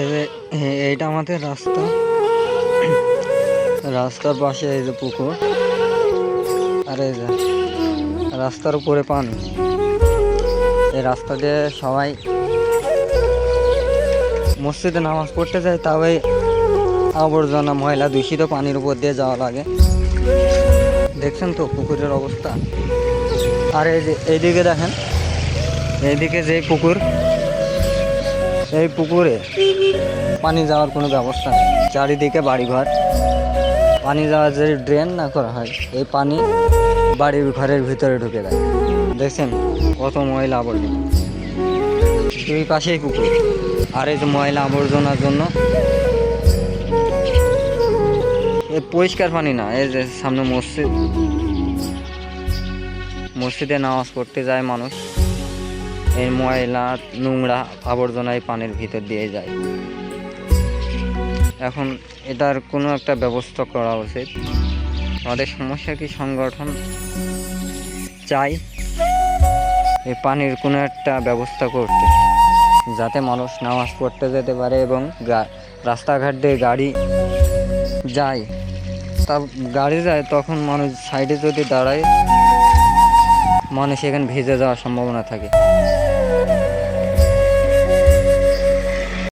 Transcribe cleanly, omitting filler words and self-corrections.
এই যে এইটা আমাদের রাস্তা, রাস্তার পাশে এই যে পুকুর, আর এই যে রাস্তার উপরে পানি। এই রাস্তা দিয়ে সবাই মসজিদে নামাজ পড়তে যায়, তবে আবর্জনা ময়লা দূষিত পানির উপর দিয়ে যাওয়া লাগে। দেখছেন তো পুকুরের অবস্থা। আর এই যে এইদিকে দেখেন, এইদিকে যে পুকুর, এই পুকুরে পানি যাওয়ার কোনো ব্যবস্থা নেই। চারিদিকে বাড়িঘর, পানি যাওয়ার যদি ড্রেন না করা হয়, এই পানি বাড়ির ঘরের ভিতরে ঢুকে যায়। দেখছেন কত ময়লা আবর্জনা, দুই পাশেই পুকুর। আর এই যে ময়লা আবর্জনার জন্য এ পরিষ্কার পানি না। এই যে সামনে মসজিদ, মসজিদে নামাজ পড়তে যায় মানুষ, এই ময়লা নোংরা আবর্জনা এই পানির ভিতর দিয়ে যায়। এখন এটার কোনো একটা ব্যবস্থা করা উচিত। আমাদের সমস্যা কি, সংগঠন চাই এই পানির কোনো একটা ব্যবস্থা করতে, যাতে মানুষ নামাজ পড়তে যেতে পারে এবং রাস্তাঘাট দিয়ে গাড়ি যায়, তা গাড়ি যায় তখন মানুষ সাইডে যদি দাঁড়ায়, মানুষ এখানে ভিজে যাওয়ার সম্ভাবনা থাকে।